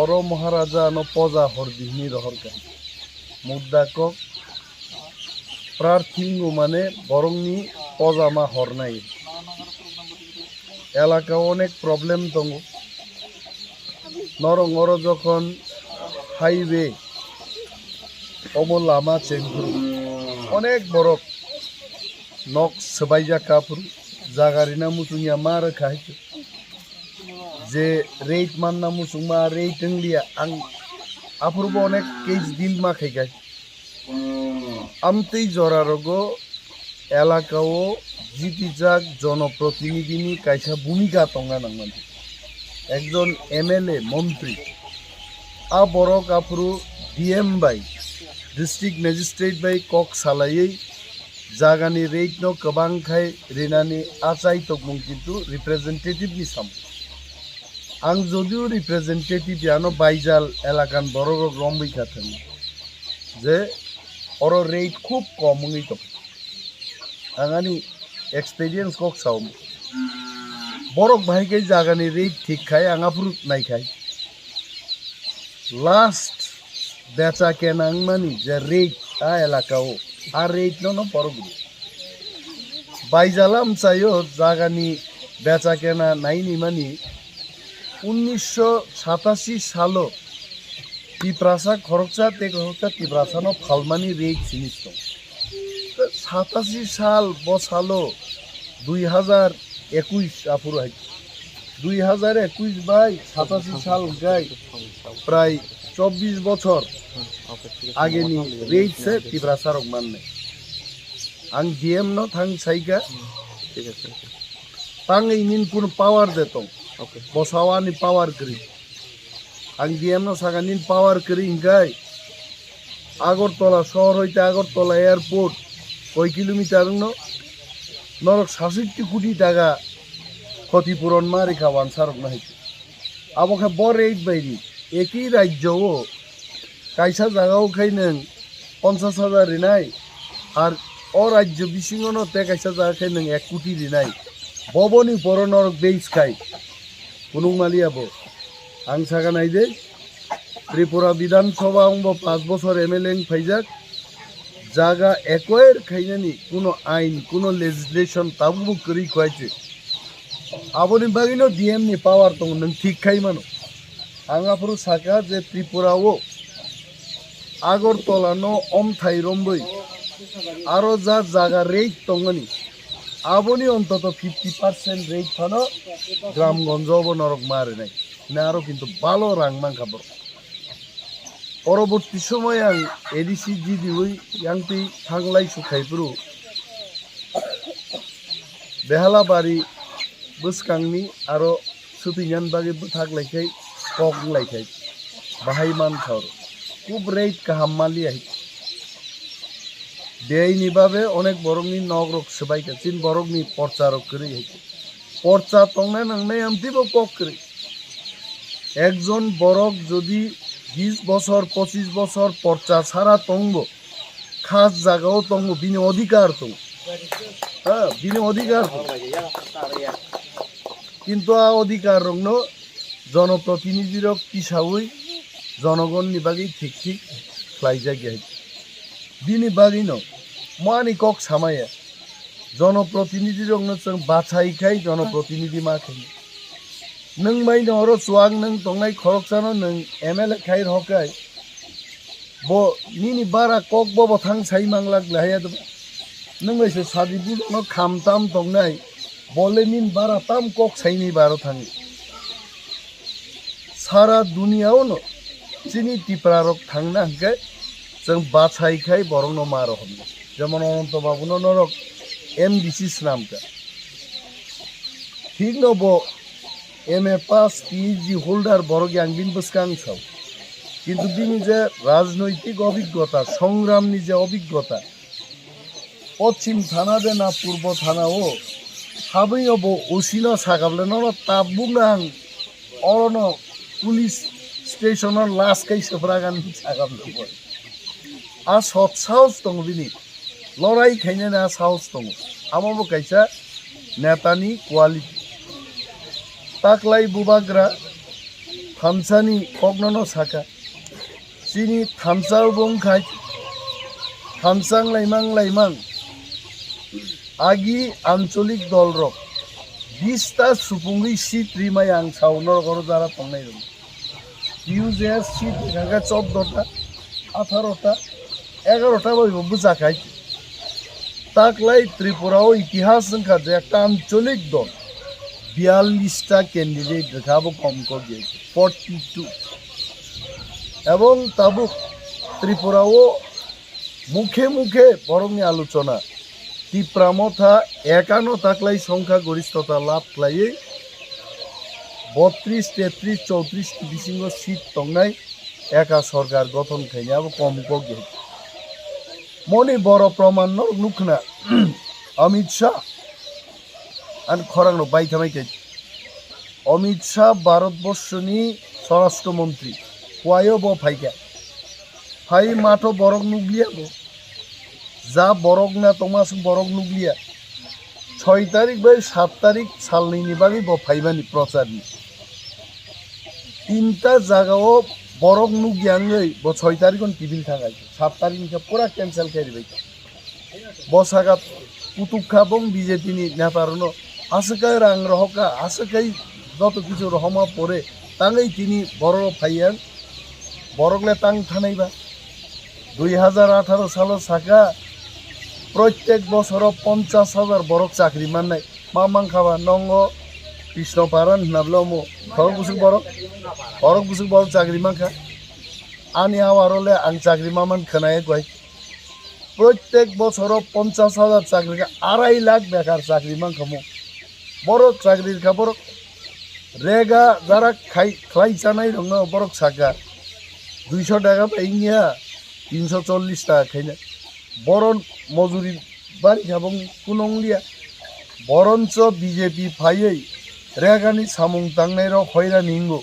or মহারাজা ন পজা হরদিহনি রহরকা মুদ্দাকক প্রার্থীঙ্গু মানে বরংনি পজামা হরনাই এলাকায় অনেক প্রবলেম দङ নরং অর যখন হাইওয়ে অম লামা চেংফুরু অনেক বরফ নক সবাইজা কাপুরু জাগারিনা মুসুংয়া मा रोखा जे रेट मानना मुसुंमा रेट लिया आं आफुरबो अनेक केस दिल मा खाइगाय आमतै जरारगो एलाकाओ जितिजाक जनप्रतिनिधिनि कायसा भूमिका दंना नांगोन एकजन एमएलए मन्त्री आ बरक आफुरु डीएम बाय डिस्ट्रिक्ट मेजिस्ट्रेट बाय कक सालायै जागानि रेट न गोबांखाय रेनानि आचाय तकमुं किन्तु रिप्रेजेन्टेटिभ नि साम आं जदिव रिप्रेजेन्टेटिभ यानो बायजाल एलाकान बरक रमबैखा थां जे अर रेट खूब कमङै दं आंनि एक्सपीरियंस कक साव बरक बाहायखाय जागानि रेट थिगखाय आंहाफोर नायखाय लास्ट बेचा केनां मानि जे रेट आ एलाकाओ आ रेट न बरक बायजालाम चायो जागानि बेचा केना नायनि मानि 1987 सालो टिप्रासा खरकसा ते खरकसा टिप्रासा न फालमानि रेट जिनिस दं 87 साल बसालो 2021 आफुर हाय 2021 बाय 87 साल गाय प्राय 24 बछर आगेनि रेट से टिप्रासा रक मानने आं डीएम न थां साइगा ठीक है तांग इनिन कुन पावर देतो बसावानि पावर करी आं डीएम न सागानिन पावर करी इंगाय आगरतला शहर हইতে आगरतला एयरपोर्ट कय किलोमीटर न नरक 67 कोटी टाका क्षतिपूरण मा रेखा वानसारक ना हইতে आबोखा बर रेट बायदि एकই राज्यও कायसा जागाव खाय नों 50,000 रिनाय आर अ राज्य बिसिङनो ते कायसा जागा खाय नों 1 कोटी रिनाय बबनि परनर बेस खाय कुनुमालियाबो आं सागा नायदे त्रिपुरा विधानसभा अंबो 5 बছর एमएलए फाइजाक जागा एक्वायर खायनानि कुनो आइन कुनो लेजिस्लेशन ताबुबो करि खयचे आबोनि बागिनो डीएम नि पावर दं नों ठीक खाय मानो आंगाफोर साका जे त्रिपुराओ आगरतला न अमथाय रम्बै आरो जा जागा रेट दंगनि आबोनि अंतत 50% रेट फानो ग्रामगंजबो नरक मारिनाय ना आरो किन्तु भालो रां मांखाबो परवर्ती समय आं एडीसी जिदिवै यांपि थांलाय सुखायब्रु बेहालाबारि बसकांनि आरो सुतियान बागे थागलायखाय कगलायखाय बाहाय मानखाव खूब रेट काहामालिया बेनि बाबे अनेक बरकनि नगरक सबायका चिन बरकनि प्रचारक करि पर्चा तंना नांनाय आमतिबो कक करि एकजन बरक जदि 20 बছর 25 बছর पर्चा छाड़ा तंगबो खास जागाओ तंगबो बिनि अधिकार दं बिनि अधिकार किन्तु आ अधिकार रंनो जनप्रतिनिधि रक हिसाबै जनगणनि बागै ठीक ठीक ख्लायजा गया बिनि बागैनो मानि कक सामाया जनप्रतिनिधि रंनो जों बाछायखाय जनप्रतिनिधि माखाय नों माइनो हरो सुवाग नों तंनाय खरकसानो नों एमएलए खाय हकाय बो निनि बारा कक बो थां साइ मांलाक लाया द नों मैसे सादिबु न खामताम तंनाय बोले निन बारा ताम कक साइनि बारो थाङि सारा दुनियाव न चिनि टिप्रा रक थांना हके जों बाछायखाय बरंनो मारो हम जेमन अनंत बाबुनो नरक एमडीसी नामका ठीक न बो एमए पास पीएचडी होल्डार बरक यांबिन बसकां साव किन्तु बिनि जे राजनैतिक अभिज्ञता संग्रामनि जे अभिज्ञता पश्चिम थाना दे ना पूर्व थाना ओ हाबैनो बो ओसिनो सागाबले न ताबुनां अरनो पुलिस स्टेशन लास्ट कई सफरागान सागाबले बो आ सत साहस दङ बिनि लड़ाई खायनो ना साहस दङ आमाबो कायसा नेतानि क्वालिटी ताकलाय बुबाग्रा थामसानि क'कनन साका चिनि थामसा बंखाय थामसां लाइमां आगि आंचलिक दल रक 20टा सुपुंगि सीट रिमाय आं साउनर गर जारा तंनाय दं इउजे सीट गागा 14टा 18टा 11टा बयबो जाखाय ताकलाय त्रिपुराव इतिहास जोंखा जे একটা আঞ্চলিক দল 42টা ক্যান্ডিডেট দেখাবো কম কম 42 এবং তাবু ত্রিপুরাও মুখে মুখে বরংনি আলোচনা টিপ্রা মথা একানো তাকলাই সংখ্যা গরিষ্ঠতা লাভ খাই 32, 33, 34 বিশিঙ্গ সিট তংনাই একা সরকার গঠন খাইনি আবো কম কগে মনে বড় প্রমাণ নুখনা অমিত শাহ আর খরাং বাইথামাই খাই অমিত শাহ ভারতবর্ষনি স্বরাষ্ট্রমন্ত্রী কোয়ায় ব ফাইকা ফাই মাঠো বরক নুগলিয়াবো যা বরক না তোমাস বরক নুগলিয়া 6 তারিখ বাই 7 তারিখ সালনি বাকি ব ফাইবানি প্রচারনি তিনটা জায়গাও বরক নুগিয়াঙ্গই ব 6 তারিখ টিভিল থাকাই 7 তারিখ নিকা পুরা ক্যান্সেল করে দিবাই বসাগা কুতুবখা বং বিজেপিনি নেতারনো আসকাই রাং রহকা আসকাই যত কিছু রহমা পরে তাঙ্গই তিনি বড় ফাইয়ান বরকলে তাং থানাইবা 2018 সাল সাকা প্রত্যেক বছর 50,000 বরক চাকরি মাননাই মামাং খাবা নঙ্গ কৃষ্ণপারান নাবলমো খরক বুসুক বরক চাকরি মানখা আনি আওয়ারলে আং চাকরি মামান খানায় কয় প্রত্যেক বছর 50,000 চাকরি 2.5 লাখ বেকার চাকরি মানখামো বরক চাকরির খবর রেগা যারা খাই চানাই রং বরক সাকা 200 টাকা পাইনিয়া 340 টাকা খাইনা বরণ মজুরি বাড়ি এবং কুনংলিয়া বরঞ্চ বিজেপি ফাইयै রেগানি সামুং তাংনাই রক হয়রা নিঙ্গো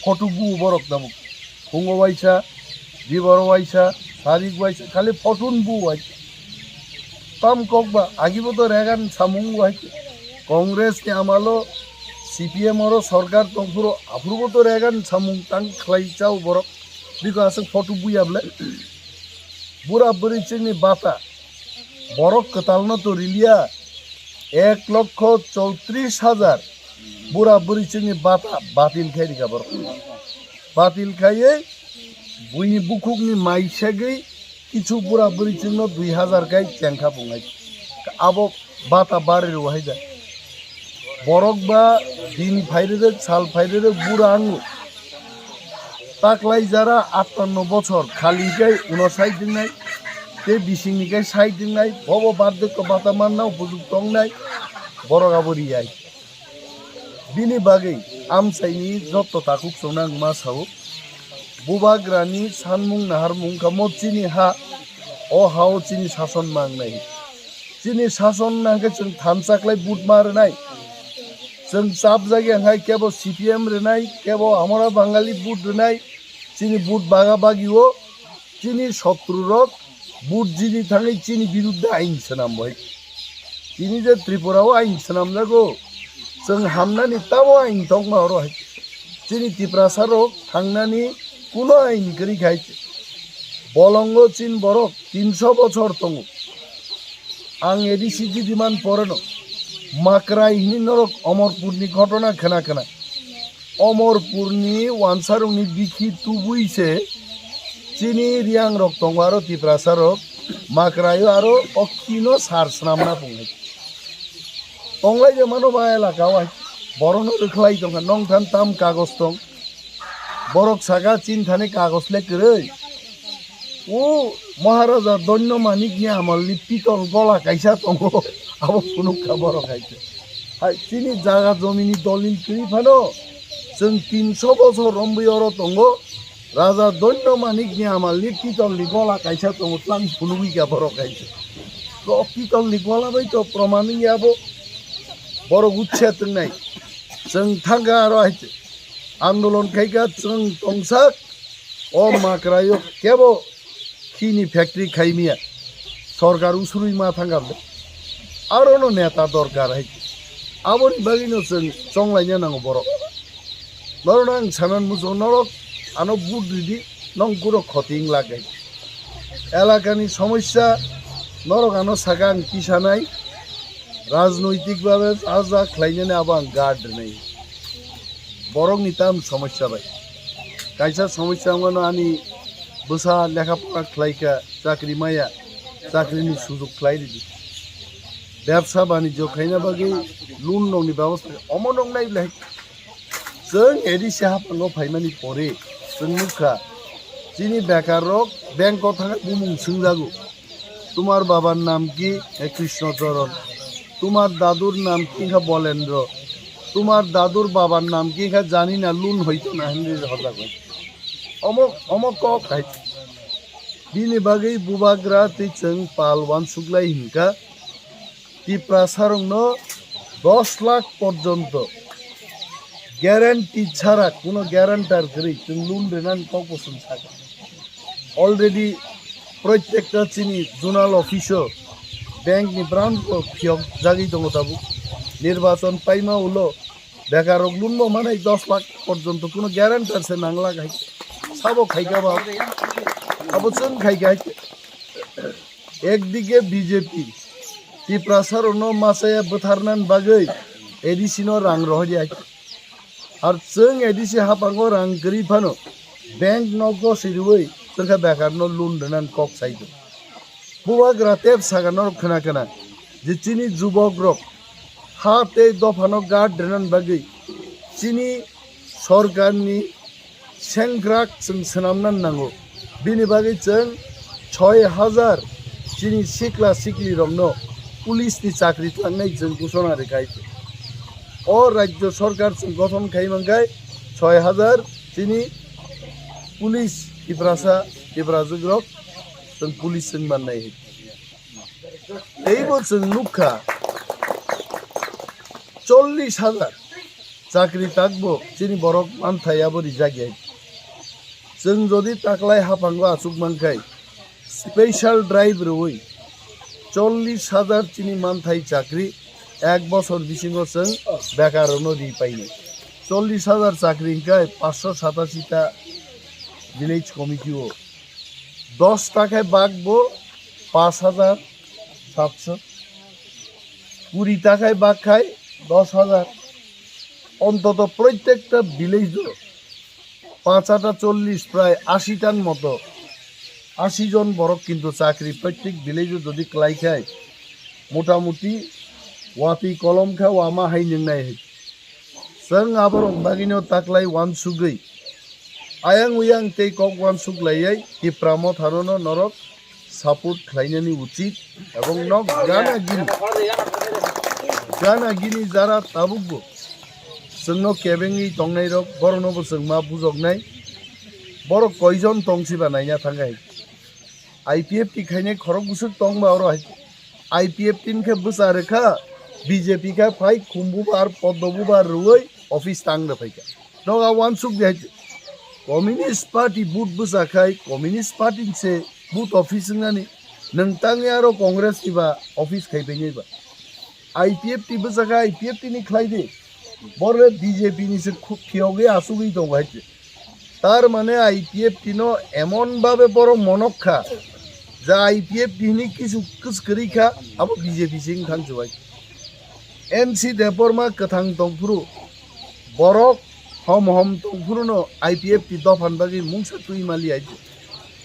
ফটো বু বরক নামু হুঙ্গ বাইসা বিবর বাইসা সারিক বাইসা খালি ফটুন বু বাইসা তাম ককবা আগিব তো রেগান সামুং বাইসা কংগ্রেস নি আমালো সিপিএম और सरकार तंफुरो आफुरबो तो रेगान सामुं तां खलाइचाव बरक बिको आसक फटो बुयाबले बुरा बुरी चिंगनि बाता बरक कतालनो तो रिलिया 1,34,000 बुरा बुरी चिंगनि बाता बातिल खाइरि का बरक बातिल खाइयै बुइनि बुकुकनि माइसागै किछु बुरा बुरी चिंगनो 2,000 गाय चेंखा बुंगाय आबो बाता बारे वहायजा बरक बा दिन फाइरे साल फाइरे बुरा आंगु ताकलाई जारा 58 बछर खालिकाय 59 दिननाय ते बिसिंनिकाय 60 दिननाय बबो बार्धक्य बाता मानना उपयुक्त तंनाय बरक आबरियाय बिनि बागै आमसाइनि जत्त ताकुक सोनां मासाव बुबाग्रानि सानमुं नाहारमुं कामचिनि हा ओ हाव चिनि शासन मांगनाय चिनि शासन नांगे जों थामसाखलाय बुट मारनाय जों साब जायगायावहाय केवल सीपीएम रेनाय केवल हमारा बांगाली बुट रेनाय चिनी बुट बागा बागिओ चिनी शत्रुरक बुट जिनि थाङै चिनी बिरुद्ध आइन सोनामबाय चिनी जे त्रिपुराव आइन सोनामजागौ जों हामनानै ताबो आइन दंमारो चिनी तिप्रा सारक थांनानै कुनो आइन करिखाय बलंग चिन बरक 300 बछर दङ आं एडिसिटि दिमान परेनो माकराई नरक अमरपुरनि घटना खोना खोना अमरपुरनि वानसारुंनि बिखि तुबुइसे चिनि रियां रक दङ आरो तिप्रा सारक माकरायो आरो अखिनो सारस्नामना बुङै तंलाय जे मानो बा एलाकावाय बरनो रखलाय दङ नंथान ताम कागज दं बरक सागा चिन थाने कागज लेकरै ओ महाराजा दन्य मानिकनि आमलनि पितल गला कायसा दङ आबो कुनु खबर खायছে हाय चिनि जागा जमिनि दलिल करि फानो जों 300 बछर रम्बयर दङ राजा दन्य मानिकनि आमलनि पितलनि गला कायसा दङ तां कुनु खबर खायছে तो पितलनि गला बाय तो प्रमाणनि आबो बर गुच्छे तंनाय जों थांगा आरो हायছে आन्दोलन खायगा जों तंसाक ओ माकरायो केबो खिनि फैक्ट्री खाइमिया सरकार उसुरुइ मा थांगाबले आरो नेता दरकार है आबोनि बागिनो जों चंलायनो नांगौ बर নরনাং সানান মুজো নরক আনো বুট দিদি নং গুরো খতিং লাগাই এলাকানি সমস্যা নরক আনো সাগাং কিসানাই রাজনৈতিকভাবে আজা খ্লাইনানে আবাং গার্ড নেই বরং নিতাম সমস্যা ভাই কাইসা সমস্যা মানে আনি বসা লেখাপড়া খ্লাইকা চাকরি মায়া চাকরিনি সুযোগ খ্লাই দিদি ব্যবসা বাণিজ্য খাইনা বাকি লুন নংনি ব্যবস্থা অমনং নাই লাই जों एडिसे हाफांगो फाइमानि परे जों नुखा जिनि बेकार रक बैंक थांगा बुमुं सोंजागु तुम्हार बाबार नाम की कृष्णचरण तुम्हार दादुर नाम की बलेन्द्र तुम्हार दादुर बाबार नाम की जानी ना लुन हयतो ना हिंदी हजागो अमक अमक क खाइ बिनि बागै बुबाग्रा तै जों पालवान सुग्लाय हिंका टिप्रा सारंनो 10 लाख पर्यन्त গ্যারান্টি ছাড়া কোনো গ্যারান্টার করে তুমি লোন দেনান কপসন থাকে অলরেডি প্রত্যেকটা চিনি জোনাল অফিসও ব্যাংকনি ব্রাঞ্চ ফিয়ক জাগি দङ তাবু নির্বাচন পাইমা হলো বেকার লোন মানে 10 লাখ পর্যন্ত কোনো গ্যারান্টার সে নাংলা গাই সাবো খাইগাবা আবচন খাইগাই একদিকে বিজেপি টিপ্রাসার অন্য মাসায়া বথারনান বাগৈ এডিসিনো রাং রহজাই আর जों एडिसे हापांगो रां गरी फानो बैंक नगो सिरुई सोरखा बेकार न लोन देनान कक साइदो बुबाग्रा तेब सागानर खोना खोना जिचिनि जुबक रक हाते दफानो गार्ड देनान बागै चिनि सरकारनि सेंग्राक जों सोनामनान नांगौ बिनि बागै जों 6000 चिनि सिक्ला सिक्लि रंनो पुलिसनि चाकरि थांनाय जों घोषणा रेखाय और राज्य सरकार गठन खाइमांगाय 6000 चिनी पुलिस टिप्रासा टिप्राजुग्रक जों पुलिस जों माननाय एबो जों नुखा 40000 चाकरि ताकबो चिनी बरक मानथाया बोरि जागिय जों जदि ताकलाय हाफांगो आसुक मानखाय स्पेशल ड्राइव रवै 40000 चिनी मानथाय चाकरि एक बছর बिसिङो जों बेकारनो रि पाइने 40000 चाकरि गाय 587टा विलेज कमिटिओ 10 টাকায় বাগবো 5700 20 টাকায় বাগ খায় 10000 অন্তত প্রত্যেকটা ভিলেজ 540 প্রায় 80 টান মতো 80 জন বড় কিন্তু চাকরি প্রত্যেক ভিলেজে যদি ক্লাই খায় মোটামুটি वापी कलम खा वामा हाय नंनाय जों आबर बागिनो ताकलाय वान सुगै आयां उयां ते कक वान सुगलायै टिप्रा मथानो नरक सापोर्ट ख्लाइनानि उचित एवं नक गानागिनि जारा ताबुगो जोंनो केबेंनि तंनाय रक बरनोबो जों मा बुजगनाय बर कयजन तंसिबा नायना थांगाय आईपीएफ टी खायनाय खरक बुसुक तंबा और आईपीएफ टीन के बुसारेखा बीजेपी का फाइ खुम्बुबार पद्मबुबार रुई ऑफिस तांग रफाइका नगा वान सुक दे कम्युनिस्ट पार्टी बूथ बुसाखाय कम्युनिस्ट पार्टी से बूथ ऑफिस नंगानि नंतांगे आरो कांग्रेस निबा ऑफिस खाइबेनिबा आईपीएफ टी बुसाखा आईपीएफ टी नि ख्लाइदे बरे बीजेपी नि से खूब फियोगे आसुगै दं हाइते तार माने आईपीएफ टी नो एमन भाबे बरो मनखा जा आईपीएफ टी नि किसु कुसकरिखा अब बीजेपी सिं थांजोबाय एनसी देबरमा कथां तंफुरु बरक हम तंफुरुनो आईपीएफ टी दफान बागै मुंसा तुइमालि आइजे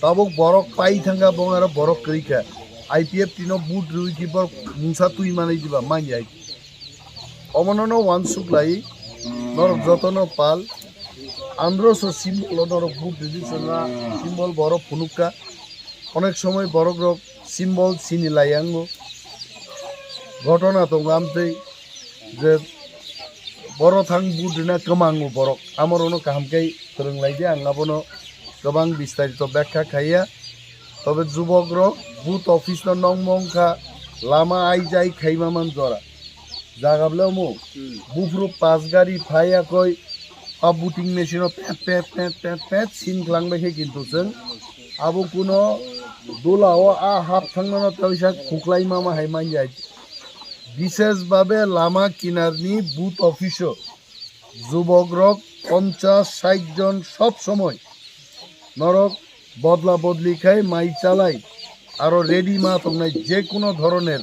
ताबक बरक पाइ थांगा बंगार बरक करिखा आईपीएफ टी नो बुट रुइ की बर मुंसा तुइमालि दिबा मानि आइ अमननो वान सुग्लाई नरक जतनो पाल आंद्रसो सिम्बल नरक बुट दिदि सना सिम्बल बरक फुनुका अनेक समय बरक रक सिम्बल सिनि लायांगो घटना तो गामते जे बर' थां बुदना कमांगो बरक आमरनो कामकै फोरोंलायदे आंगाबनो गोबां बिस्तारित व्याख्या खाया तबे जुबक रक बुथ ऑफिस न नंगमंखा लामा आइजाय खाइमामान जरा जागाबले मो बुफ्रु पास गाड़ी फाया कय आ बुटिंग मेशिन पेट सिन क्लांबाय किन्तु जों आबो कुनो दोलाव आ हाफ थांनो तैसा खुक्लाय मामा हाय मान जाय विशेष भावे लामा किनारनी बुथ ऑफिस जुबक रक 50-60 জন সব সময় নরক বদলা বদলি খাই মাই চালাই আরো রেডি মা তোমরা যে কোনো ধরনের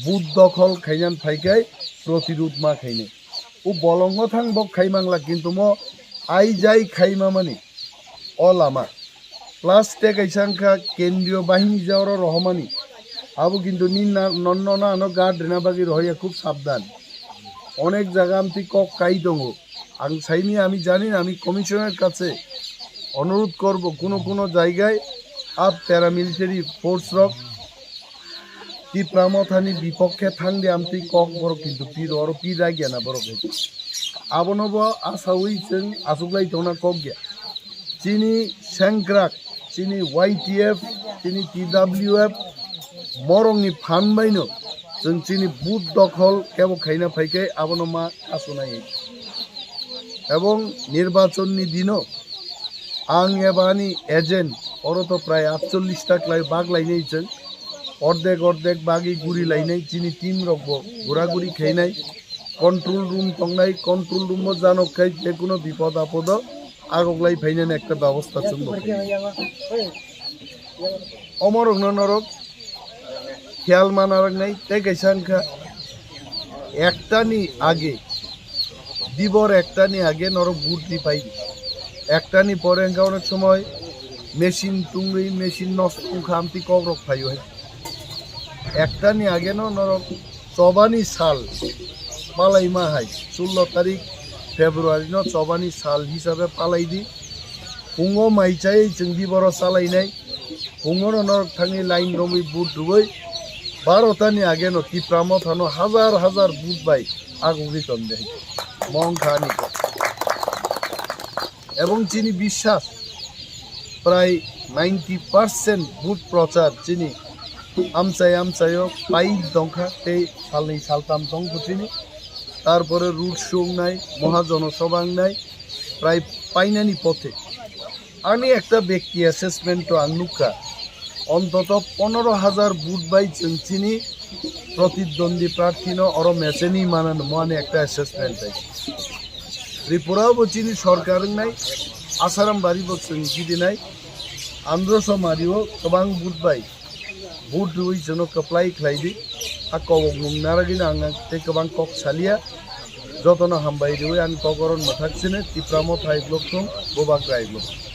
বুথ দখল খাইনান ফাইকাই প্রতিরোধ মা খাইনে ও বলঙ্গ থাকব খাইমাংলা কিন্তু ম আই যাই খাইমা মানে অলামা প্লাস টেকাইসাংখা কেন্দ্রীয় বাহিনী যাওয়ার রহমানি আবু কিন্তু নন্ননা আনো গার্ড রেনাবাগি রহইয়া খুব সাবধান অনেক জায়গা আমি কক কাই দङ আং সাইনি আমি জানি আমি কমিশনের কাছে অনুরোধ করব কোনো জায়গায় আপ প্যারামিলিটারি ফোর্স রক টিপ্রা মথানি বিপক্ষে থাকলে আমি কক বড় কিন্তু পির অর পির রাগিয়া না বড় হয়েছে আবনব আসাউই जों আসুকলাই দনা কক গিয়া চিনি স্যাংক্রাক চিনি YTF চিনি TWF মরংনি ফান বাইনো जों চিনি বুথ দখল কেবল খাইনা ফাইকে আবনমা আসুনাই এবং নির্বাচনী দিনও आं एबानी एजेंट और तो प्राय 48 टाक लाई बाग लाइनाय जों अर्धेक बागी गुरी लाइनाय जिनि टीम रखबो गुरागुरी खाइनाय कंट्रोल रूम तंगनाय कंट्रोल रूम मो जानखाय जे कोनो विपद आपद आगगलाई फाइनान एकटा व्यवस्था जों अमर नरक ख्याल मानारनाय ते गैसानखा एकटानी आगे दिबर एकटानी आगे नरक बुद्धि पाइ একটানি পরে অনেক সময় মেশিন টুঙ্গি মেশিন নষ্ট খামতি কবরক পাই হয় একটানি আগে নরক চবানি সাল পালাই মা হাই 16 তারিখ ফেব্রুয়ারি চবানি সাল হিসাবে পালাই দি পুঙ্গ মাইচাই जोंदि বড় চালাইনাই পুঙ্গর নরক থানি লাইন রমি বুট দুই 12টানি আগে টিপ্রা মথানো হাজার বুট বাই আগুনি তন্দে মংখানি এবং চিনি বিশ্বাস প্রায় 90% ভোট প্রচার চিনি আমচাইও পাই দংখা তে সালনি সালতাম দংখ চিনি তারপরে রুট শো নাই মহাজনসভা নাই প্রায় পাইনানি পথে আমি একটা ব্যক্তি অ্যাসেসমেন্ট আংনুকা অন্তত 15,000 ভোট বাই চিনি প্রতিদ্বন্দ্বী প্রার্থী অর মেসেনি মানানো মানে একটা অ্যাসেসমেন্ট আছে त्रिपुरा बचिनी सरकार नाई आसाराम बारी बच्चन गिदी नाई आंध्र मारियो गोबां बुट बाय बुट दुई जनो कप्लाई खलाइदि आ कबक नारागिन आंगा ते गोबां कक सालिया जतन हामबाय दुई आं कगरन मथाक्सिने टिप्रा मथाय ब्लक बुबाग्रानि ब्लक